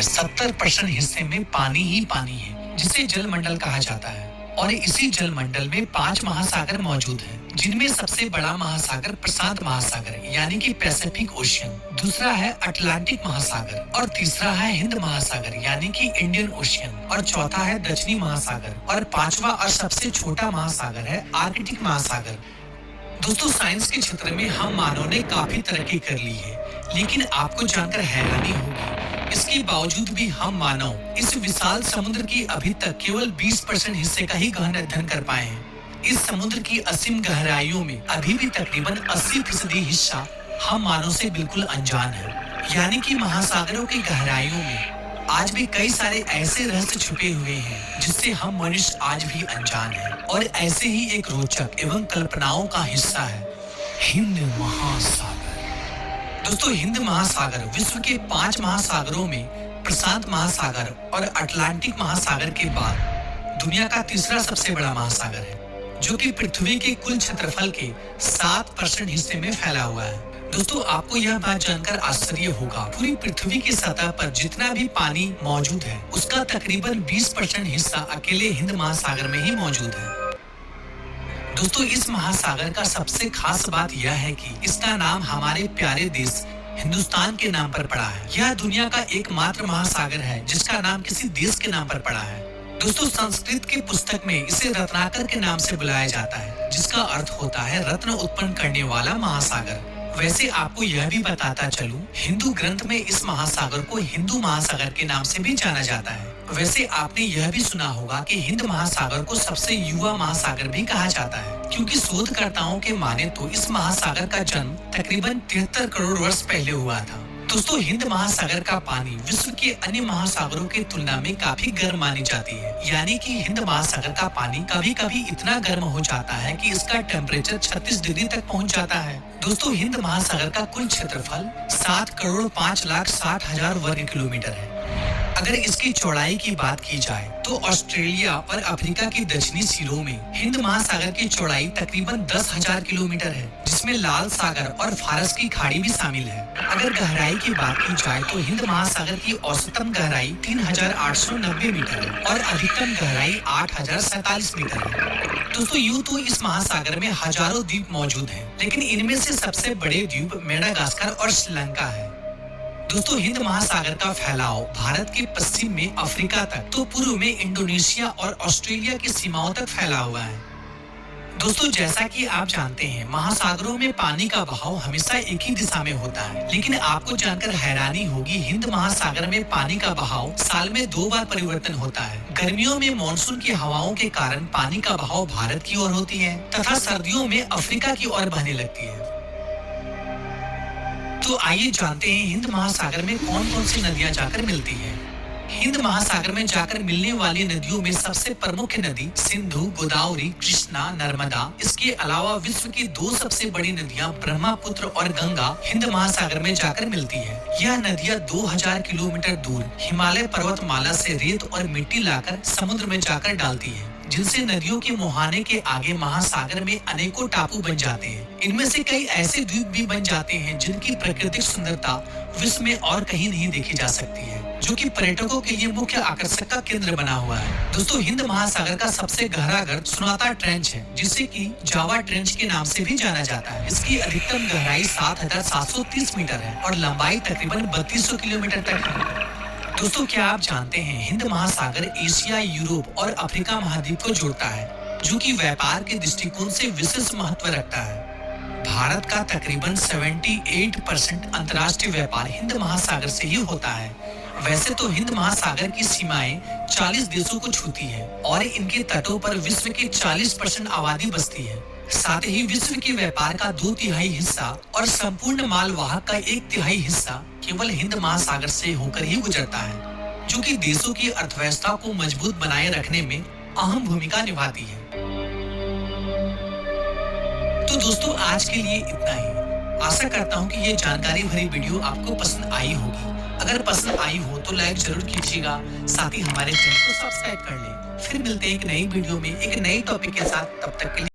70% हिस्से में पानी ही पानी है, जिसे जलमंडल कहा जाता है। और इसी जलमंडल में 5 महासागर मौजूद हैं, जिनमें सबसे बड़ा महासागर प्रशांत महासागर यानी कि पैसिफिक ओशियन, दूसरा है अटलांटिक महासागर और तीसरा है हिंद महासागर यानी कि इंडियन ओशियन और चौथा है दक्षिणी महासागर और पांचवा और सबसे छोटा महासागर है आर्कटिक महासागर। दोस्तों, साइंस के क्षेत्र में हम मानव ने काफी तरक्की कर ली है, लेकिन आपको जानकर हैरानी होगी, इसके बावजूद भी हम मानव इस विशाल समुद्र की अभी तक केवल 20% हिस्से का ही गहन अध्ययन कर पाए हैं। इस समुद्र की असीम गहराइयों में अभी भी तकरीबन 80% हिस्सा हम मानव से बिल्कुल अनजान है। यानी कि महासागरों की गहराइयों में आज भी कई सारे ऐसे रहस्य छुपे हुए हैं जिससे हम मनुष्य आज भी अनजान हैं। और ऐसे ही एक रोचक एवं कल्पनाओं का हिस्सा है हिंद महासागर। दोस्तों, हिंद महासागर विश्व के 5 महासागरों में प्रशांत महासागर और अटलांटिक महासागर के बाद दुनिया का तीसरा सबसे बड़ा महासागर है, जो कि पृथ्वी के कुल क्षेत्रफल के 7% हिस्से में फैला हुआ है। दोस्तों, आपको यह बात जानकर आश्चर्य होगा, पूरी पृथ्वी की सतह पर जितना भी पानी मौजूद है उसका तकरीबन 20% हिस्सा अकेले हिंद महासागर में ही मौजूद है। दोस्तों, इस महासागर का सबसे खास बात यह है कि इसका नाम हमारे प्यारे देश हिंदुस्तान के नाम पर पड़ा है। यह दुनिया का एकमात्र महासागर है जिसका नाम किसी देश के नाम पर पड़ा है। दोस्तों, संस्कृत की पुस्तक में इसे रत्नाकर के नाम से बुलाया जाता है, जिसका अर्थ होता है रत्न उत्पन्न करने वाला महासागर। वैसे आपको यह भी बताता चलूं, हिंदू ग्रंथ में इस महासागर को हिंदू महासागर के नाम से भी जाना जाता है। वैसे आपने यह भी सुना होगा कि हिंद महासागर को सबसे युवा महासागर भी कहा जाता है, क्योंकि शोधकर्ताओं के माने तो इस महासागर का जन्म तकरीबन 73 करोड़ वर्ष पहले हुआ था। दोस्तों, हिंद महासागर का पानी विश्व के अन्य महासागरों की तुलना में काफी गर्म मानी जाती है। यानी कि हिंद महासागर का पानी कभी कभी इतना गर्म हो जाता है कि इसका टेम्परेचर 36 डिग्री तक पहुंच जाता है। दोस्तों, हिंद महासागर का कुल क्षेत्रफल 7,05,60,000 वर्ग किलोमीटर है। अगर इसकी चौड़ाई की बात की जाए तो ऑस्ट्रेलिया और अफ्रीका की दक्षिणी सिरों में हिंद महासागर की चौड़ाई तकरीबन 10,000 किलोमीटर है, जिसमें लाल सागर और फारस की खाड़ी भी शामिल है। अगर गहराई की बात की जाए तो हिंद महासागर की औसतन गहराई 3,890 मीटर है और अधिकतम गहराई 8,047 मीटर है। दोस्तों, यूं तो इस महासागर में हजारों द्वीप मौजूद हैं, लेकिन इनमें से सबसे बड़े द्वीप मेडागास्कर और श्रीलंका है। दोस्तों, हिंद महासागर का फैलाव भारत के पश्चिम में अफ्रीका तक, तो पूर्व में इंडोनेशिया और ऑस्ट्रेलिया की सीमाओं तक फैला हुआ है। दोस्तों, जैसा कि आप जानते हैं, महासागरों में पानी का बहाव हमेशा एक ही दिशा में होता है, लेकिन आपको जानकर हैरानी होगी, हिंद महासागर में पानी का बहाव साल में 2 बार परिवर्तन होता है। गर्मियों में मानसून की हवाओं के कारण पानी का बहाव भारत की ओर होती है तथा सर्दियों में अफ्रीका की ओर बहने लगती है। तो आइए जानते हैं हिंद महासागर में कौन कौन सी नदियां जाकर मिलती हैं। हिंद महासागर में जाकर मिलने वाली नदियों में सबसे प्रमुख नदी सिंधु, गोदावरी, कृष्णा, नर्मदा। इसके अलावा विश्व की 2 सबसे बड़ी नदियां ब्रह्मपुत्र और गंगा हिंद महासागर में जाकर मिलती है। यह नदियां 2000 किलोमीटर दूर हिमालय पर्वतमाला से रेत और मिट्टी लाकर समुद्र में जाकर डालती है, जिनसे नदियों के मुहाने के आगे महासागर में अनेकों टापू बन जाते हैं। इनमें से कई ऐसे द्वीप भी बन जाते हैं जिनकी प्राकृतिक सुंदरता विश्व में और कहीं नहीं देखी जा सकती है, जो कि पर्यटकों के लिए मुख्य आकर्षण का केंद्र बना हुआ है। दोस्तों, हिंद महासागर का सबसे गहरा गर्त सुनाता ट्रेंच है, जिसे कि जावा ट्रेंच के नाम से भी जाना जाता है। इसकी अधिकतम गहराई 7,730 मीटर है और लंबाई तकरीबन 3200 किलोमीटर तक है। दोस्तों, क्या आप जानते हैं हिंद महासागर एशिया, यूरोप और अफ्रीका महाद्वीप को जोड़ता है, जो कि व्यापार के दृष्टिकोण से विशेष महत्व रखता है। भारत का तकरीबन 78% अंतर्राष्ट्रीय व्यापार हिंद महासागर से ही होता है। वैसे तो हिंद महासागर की सीमाएं 40 देशों को छूती है और इनके तटों पर विश्व की 40% आबादी बसती है। साथ ही विश्व के व्यापार का 2/3 हिस्सा और संपूर्ण मालवाहक का 1/3 हिस्सा केवल हिंद महासागर से होकर ही गुजरता है, जो कि देशों की अर्थव्यवस्था को मजबूत बनाए रखने में अहम भूमिका निभाती है। तो दोस्तों, आज के लिए इतना ही। आशा करता हूँ कि ये जानकारी भरी वीडियो आपको पसंद आई होगी। अगर पसंद आई हो तो लाइक जरूर कीजिएगा, साथ ही हमारे चैनल को सब्सक्राइब कर लें। फिर मिलते हैं एक नई वीडियो में एक नए टॉपिक के साथ। तब तक के लिए